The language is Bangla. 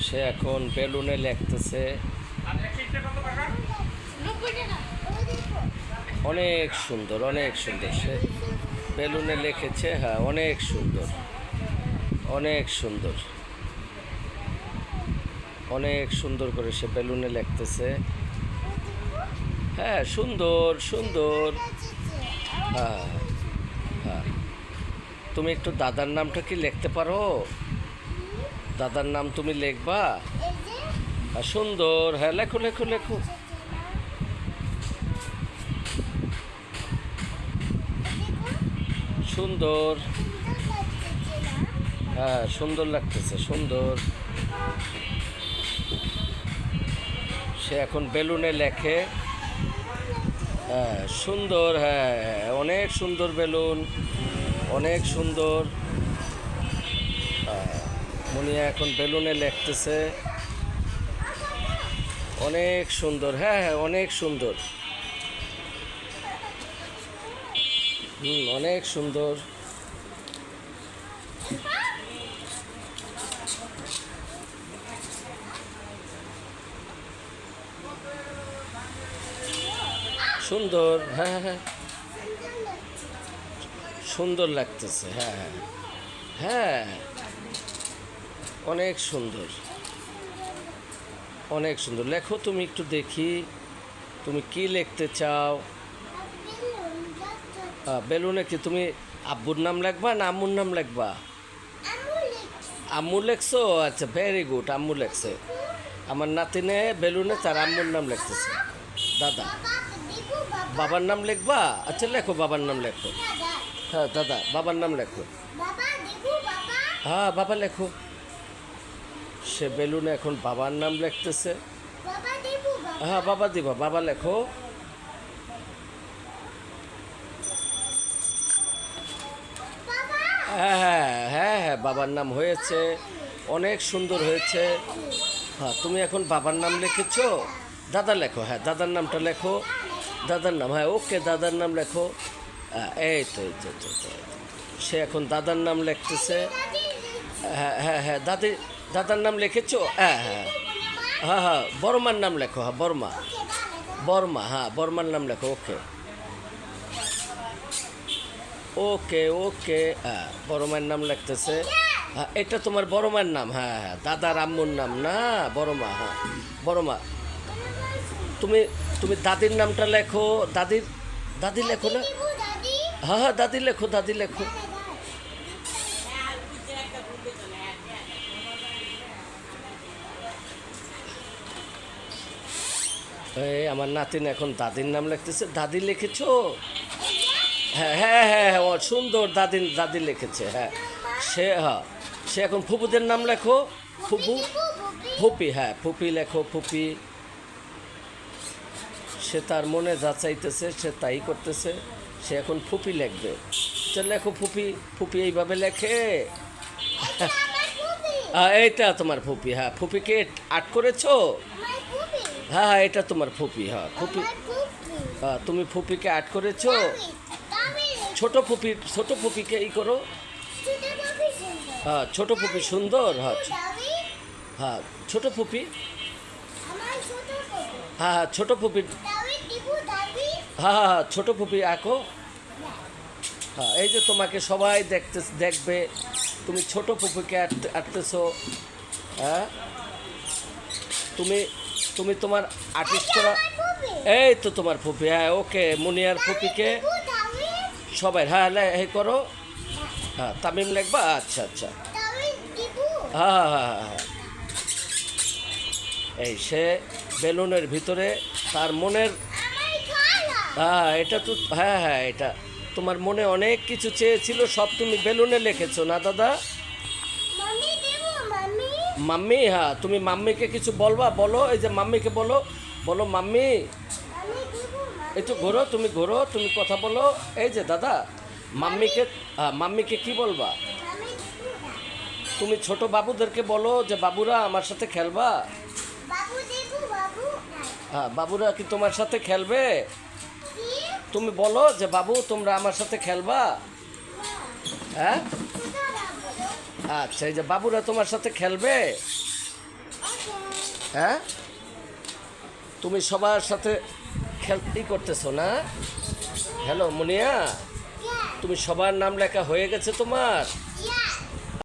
সে এখন বেলুনে লিখতেছে। অনেক সুন্দর, অনেক সুন্দর। সে বেলুনে লিখেছে, হ্যাঁ অনেক সুন্দর, অনেক সুন্দর, অনেক সুন্দর করে সে বেলুনে লিখতেছে। হ্যাঁ সুন্দর সুন্দর। হ্যাঁ হ্যাঁ, তুমি একটু দাদার নামটা কি লিখতে পারো? দাদার নাম তুমি লিখবা? সুন্দর, হ্যাঁ লেখো লেখো লেখো। সুন্দর, হ্যাঁ সুন্দর লাগতেছে, সুন্দর। সে এখন বেলুনে লেখে। হ্যাঁ সুন্দর, হ্যাঁ অনেক সুন্দর বেলুন, অনেক সুন্দর। মুনিয়া এখন বেলুনে লিখতেছে। অনেক সুন্দর, হ্যাঁ হ্যাঁ অনেক সুন্দর। অনেক সুন্দর। সুন্দর, হ্যাঁ হ্যাঁ সুন্দর লাগতেছে, হ্যাঁ হ্যাঁ হ্যাঁ অনেক সুন্দর, অনেক সুন্দর। লেখো তুমি একটু দেখি, তুমি কি লিখতে চাও? বেলুনে কি তুমি আব্বুর নাম লিখবা না আম্মুর নাম লিখবা? আম্মু লেখছো? আচ্ছা ভেরি গুড, আম্মু লেখছে। আমার নাতিনে বেলুনে তার আম্মুর নাম লিখতেছে। দাদা, বাবার নাম লিখবা? আচ্ছা লেখো, বাবার নাম লেখো। হ্যাঁ দাদা, বাবার নাম লেখো। হ্যাঁ বাবা লেখো। সে বেলুনে এখন বাবার নাম লিখতেছে। হ্যাঁ বাবা দিবা, বাবা লেখো। হ্যাঁ হ্যাঁ হ্যাঁ হ্যাঁ বাবার নাম হয়েছে, অনেক সুন্দর হয়েছে। হ্যাঁ তুমি এখন বাবার নাম লিখেছো। দাদা লেখো, হ্যাঁ দাদার নামটা লেখো। দাদার নাম, হ্যাঁ ওকে দাদার নাম লেখো। এই তো এই তো, সে এখন দাদার নাম লিখতেছে। হ্যাঁ হ্যাঁ হ্যাঁ দাদি, দাদার নাম লিখেছো? হ্যাঁ হ্যাঁ হ্যাঁ হ্যাঁ বর্মার নাম লেখো। হ্যাঁ বর্মা, বর্মা, হ্যাঁ বর্মার নাম লেখো। ওকে ওকে ওকে, হ্যাঁ বড় মায়ের নাম লিখতেছে। হ্যাঁ এটা তোমার বড় মায়ের নাম, হ্যাঁ হ্যাঁ দাদার আম্মুর নাম না, বড় মা। হ্যাঁ বড় মা। তুমি তুমি দাদির নামটা লেখো। দাদির, দাদি লেখো না? হ্যাঁ হ্যাঁ দাদি লেখো, দাদি লেখো। এই আমার নাতিন এখন দাদির নাম লিখতেছে। দাদি লিখেছো? হ্যাঁ হ্যাঁ হ্যাঁ হ্যাঁ সুন্দর, দাদি দাদি লিখেছে। হ্যাঁ সে, হ্যাঁ সে এখন ফুপুদের নাম লেখো। ফুপু, ফুপি, হ্যাঁ ফুপি লেখো, ফুপি। সে তার মনে যা চাইতেছে সে তাই করতেছে। সে এখন ফুপি লিখবে। চল লেখো ফুপি। ফুপি এইভাবে লেখে। এইটা তোমার ফুপি। হ্যাঁ ফুপিকে আট করেছো? হ্যাঁ হ্যাঁ এটা তোমার ফুপি। হ্যাঁ ফুপি, হ্যাঁ তুমি ফুপিকে আট করেছো। ছোট ফুপি, ছোট ফুপিকে ই করো। হ্যাঁ ছোট ফুপি সুন্দর। হ্যাঁ হ্যাঁ ছোট ফুপি, হ্যাঁ হ্যাঁ ছোট ফুপি, হ্যাঁ হ্যাঁ হ্যাঁ ছোট ফুপি আঁকো। হ্যাঁ এই যে তোমাকে সবাই দেখবে, তুমি ছোট ফুপিকে আঁকতেছো। হ্যাঁ তুমি তুমি তোমার আর্টিস্ট করা। এই তো তোমার ফুপি, হ্যাঁ ওকে মুনিয়ার ফুপিকে সবাই, হ্যাঁ এই করো। হ্যাঁ তামিম লিখবা? আচ্ছা আচ্ছা, হ্যাঁ হ্যাঁ হ্যাঁ হ্যাঁ। এই সে বেলুনের ভিতরে তার মনের, হ্যাঁ এটা তো, হ্যাঁ হ্যাঁ এটা তোমার মনে অনেক কিছু চেয়েছিল, সব তুমি বেলুনে লিখেছো না দাদা? মাম্মি, হ্যাঁ তুমি মাম্মিকে কিছু বলবা? বলো, এই যে মাম্মিকে বলো, বলো মাম্মি। একটু ঘোরো, তুমি ঘোরো, তুমি কথা বলো। এই যে দাদা, মাম্মিকে, হ্যাঁ মাম্মিকে কি বলবা? তুমি ছোট বাবুদেরকে বলো যে বাবুরা আমার সাথে খেলবা। হ্যাঁ বাবুরা কি তোমার সাথে খেলবে? তুমি বলো যে বাবু তোমরা আমার সাথে খেলবা। হ্যাঁ আচ্ছা, এই যে বাবুরা তোমার সাথে খেলবে। হ্যাঁ, তুমি সবার সাথে খেলতেই করতেছো না? হ্যালো মুনিয়া, তুমি সবার নাম লেখা হয়ে গেছে তোমার?